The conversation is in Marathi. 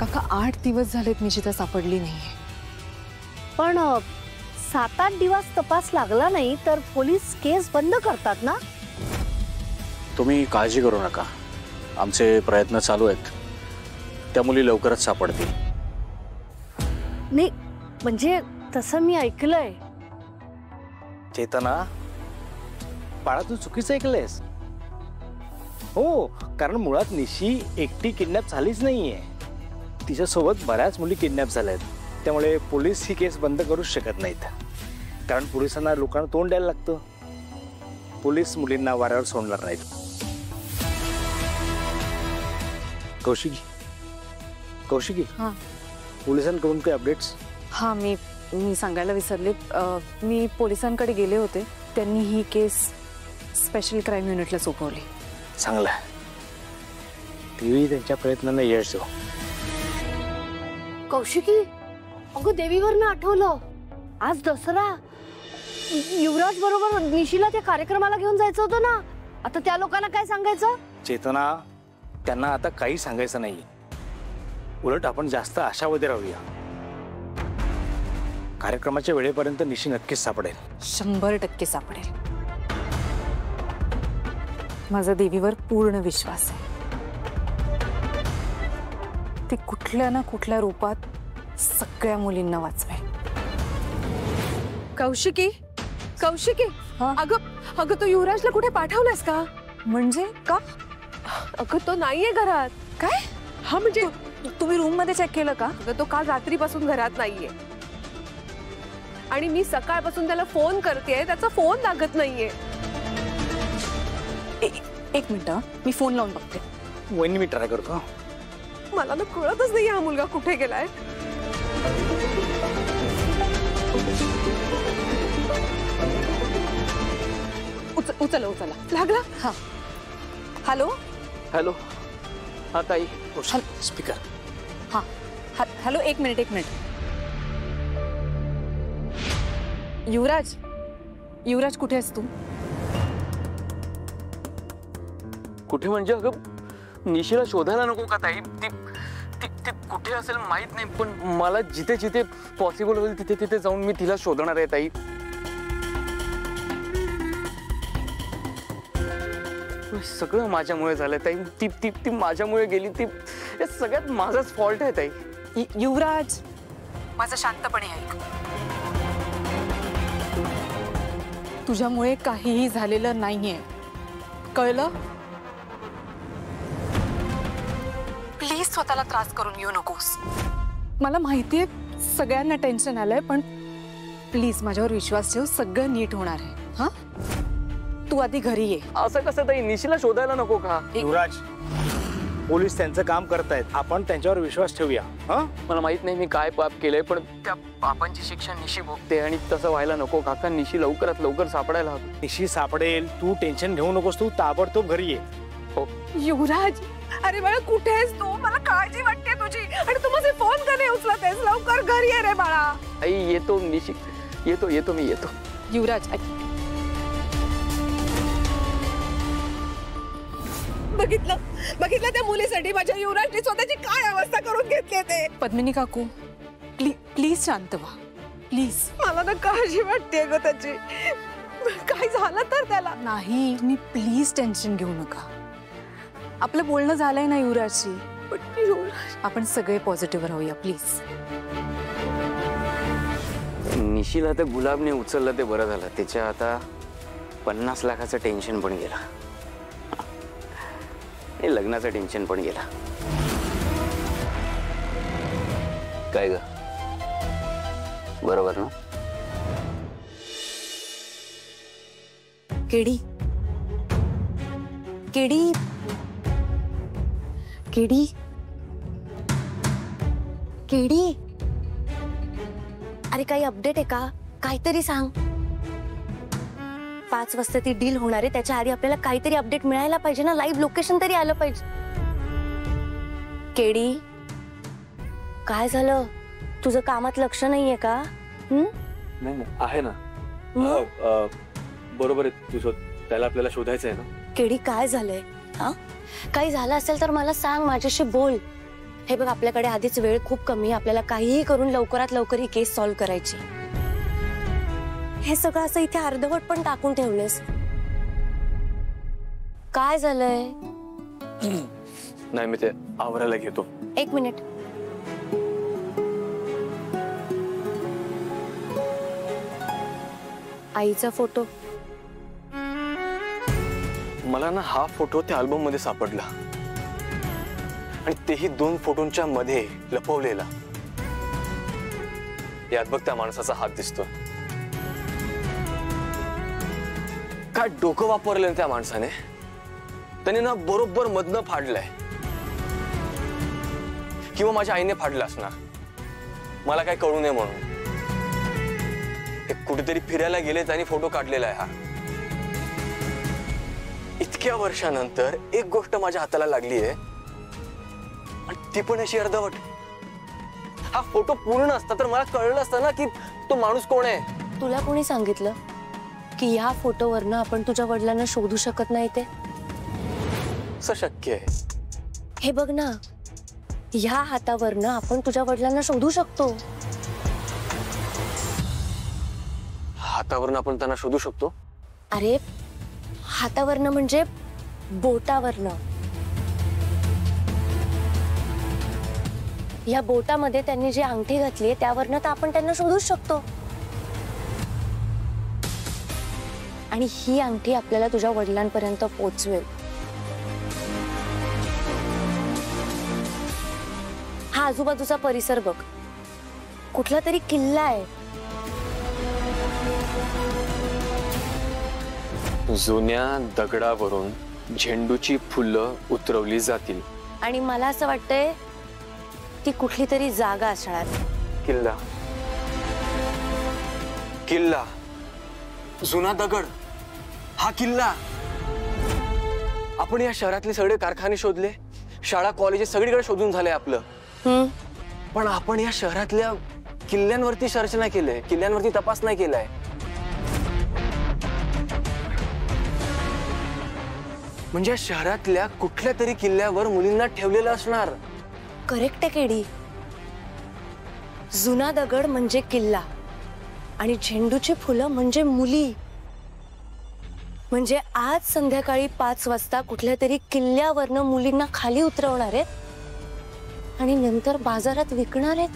काका 8 दिवस झालेत निशिता सापडली नाहीये. पण 7-8 दिवस तपास लागला नाही तर पोलीस केस बंद करतात ना. तुम्ही काळजी करू नका, आमचे प्रयत्न चालू आहेत. त्या मुली लवकरच सापडतील. नाही म्हणजे तसं मी ऐकलंय. चेतना, बाळा तू चुकीचं ऐकलंयस. हो, कारण मुळात निशी एकटी किडनॅप झालीच नाहीये. तिच्यासोबत बऱ्याच मुली किडनॅप झाल्यात. त्यामुळे पोलीस ही केस बंद करूच शकत नाहीत, कारण पोलिसांना लोकांना तोंड द्यायला लागतं. पोलीस मुलींना वाऱ्यावर सोडणार नाहीत. कौशिकी, पोलिसांकडून काही अपडेट्स? हा, मी सांगायला विसरले. मी पोलिसांकडे गेले होते. त्यांनी ही केस स्पेशल क्राईम युनिटला सोपवली. चांगलं. देवी त्यांच्या प्रयत्नांना यश देव. कौशिकी, अगं देवीवरनं आठवलं, आज दसरा. युवराज बरोबर निशीला त्या कार्यक्रमाला घेऊन जायचं होतं ना. आता त्या लोकांना काय सांगायचं? चेतना, त्यांना आता काही सांगायचं नाही. उलट आपण जास्त आशावादी राहूया. कार्यक्रमाच्या वेळेपर्यंत निशी नक्कीच सापडेल. 100% सापडेल. माझा देवीवर पूर्ण विश्वास आहे. ती कुठल्या ना कुठल्या रूपात सगळ्या मुलींना वाचवेल. कौशिकी, अगं तू युवराजला कुठे पाठवलंस का? म्हणजे का? अगं तो नाहीये घरात. काय? हा म्हणजे तुम्ही रूम मध्ये चेक केलं का? अगं तो काल रात्रीपासून घरात नाहीये आणि मी सकाळपासून त्याला फोन करतेय, त्याचा फोन लागत नाहीये. एक मिनिट, मी फोन लावून बघते. वहिनी, मी ट्राय करतो. मला ना कळतच नाही हा मुलगा कुठे गेलाय. उचला लागला. हा, हॅलो. हा ताई, स्पीकर. हा, हॅलो. एक मिनिट. युवराज कुठे आहेस तू? कुठे म्हणजे? अगं निशीला शोधायला नको का ताई? ती कुठे असेल माहित नाही, पण मला जिथे जिथे पॉसिबल होईल तिथे जाऊन मी तिला शोधणार आहे ताई. सगळं माझ्यामुळे झालंय ताई. ती माझ्यामुळे गेली. ती सगळ्यात माझाच फॉल्ट आहे ताई. युवराज, माझं शांतपणे ऐक. तुझ्यामुळे काहीही झालेलं नाहीये, कळलं? प्लीज स्वतःला त्रास करून घेऊ नकोस. मला माहितीये सगळ्यांना टेन्शन आलंय, पण प्लीज माझ्यावर विश्वास ठेव. सगळं नीट होणार आहे. हा, तू आधी घरी ये. असं कसं ताई? निशीला शोधायला नको का? युवराज, पोलीस त्यांचं काम करतायत, आपण त्यांच्यावर विश्वास ठेवूया. मला माहित नाही मी काय पाप केलंय, पण त्या पापांची शिक्षा निशी भोगते आणि तसं व्हायला नको काका. निशी लवकरात लवकर सापडायला हवी. निशी सापडेल, तू टेन्शन घेऊ नकोस. तू ताबडतोब घरी ये. हो. युवराज, अरे बाळा कुठे आहेस तू? मला काळजी वाटते तुझी. आणि तू माझे फोन का नाही उचलत आहेस? लवकर घरी ये रे बाळा. आई येतो निशी, येतो मी येतो. युवराज, बघितलं त्या मुलीसाठी माझ्या युवराजने स्वतःची काय अवस्था करून घेतली ते. पद्मिनी काकू, प्लीज शांत व्हा, प्लीज. मला ना काळजी वाटते ग त्याची. काय झालं तर त्याला? नाही, मी प्लीज टेन्शन घेऊ नका. आपलं बोलणं झालंय ना युवराजशी. आपण सगळे पॉझिटिव्ह राहूया प्लीज. निशीला तर गुलाबने उचललं ते बरं झालं. त्याच्या आता 50 लाखाचं टेन्शन पण गेला. लग्नाचं टेन्शन पण गेला. काय ग, बरोबर ना? केडी केडी केडी केडी, अरे काही अपडेट आहे का? काहीतरी सांग. 5 वाजता ती डील होणार आहे, त्याच्या आधी आपल्याला काहीतरी अपडेट मिळायला पाहिजे ना. लाईव्ह लोकेशन तरी आलं पाहिजे. केडी, काय झालं? तुझं कामात लक्ष नाहीये का? नाही आहे ना. बरोबर आहे तुझं. त्याला आपल्याला शोधायचं आहे ना. केडी, काय झालंय? हा, काही झालं असेल तर मला सांग, माझ्याशी बोल. हे बघ, आपल्याकडे आधीच वेळ खूप कमी आहे. आपल्याला काहीही करून लवकरात लवकर ही केस सॉल्व्ह करायची. हे सगळं असं इथे अर्धवट पण टाकून ठेवलेस. काय झालंय? नाही, मी ते आवरायला घेतो. 1 मिनिट. आईचा फोटो. मला ना हा फोटो त्या अल्बम मध्ये सापडला आणि तेही 2 फोटोंच्या मध्ये लपवलेला. यात बघ त्या माणसाचा हात दिसतो. काय डोकं वापरलं त्या माणसाने. त्याने ना बरोबर मधनं फाडलंय किंवा माझ्या आईने फाडलं असणार, मला काय कळू नये म्हणून. ते कुठेतरी फिरायला गेले त्यांनी फोटो काढलेला आहे हा. इतक्या वर्षानंतर एक गोष्ट माझ्या हाताला लागली आहे आणि ती पण अशी अर्धवट. हा फोटो पूर्ण असता तर मला कळलं असतं ना की तो माणूस कोण आहे. तुला कोणी सांगितलं की या फोटोवरनं आपण तुझ्या वडिलांना शोधू शकत नाही? ते असं शक्य आहे? हे बघ ना, ह्या हातावरनं आपण तुझ्या वडिलांना शोधू शकतो. हातावरनं आपण त्यांना शोधू शकतो? अरे हातावरनं म्हणजे बोटावरनं. या बोटामध्ये त्यांनी जी अंगठी घातली त्यावरनं तर आपण त्यांना शोधूच शकतो. आणि ही अंगठी आपल्याला तुझ्या वडिलांपर्यंत पोहोचवेल. हा आजूबाजूचा परिसर बघ, कुठला तरी किल्ला आहे. जुन्या दगडावरून झेंडूची फुलं उतरवली जातील. आणि मला असं वाटतंय ती कुठली तरी जागा असणार. किल्ला, किल्ला, जुना दगड, हा किल्ला. आपण या शहरातले सगळे कारखाने शोधले, शाळा कॉलेजेस सगळीकडे शोधून झाले आपलं. पण आपण या शहरातल्या किल्ल्यांवरती सर्च नाही केलंय, किल्ल्यांवरती तपास नाही केलाय. म्हणजे या शहरातल्या कुठल्या तरी किल्ल्यावर मुलींना ठेवलेलं असणार. करेक्ट आहे केडी. जुना दगड म्हणजे किल्ला आणि झेंडूची फुलं म्हणजे मुली. म्हणजे आज संध्याकाळी 5 वाजता कुठल्या तरी किल्ल्यावरनं मुलींना खाली उतरवणार आहेत आणि नंतर बाजारात विकणार आहेत.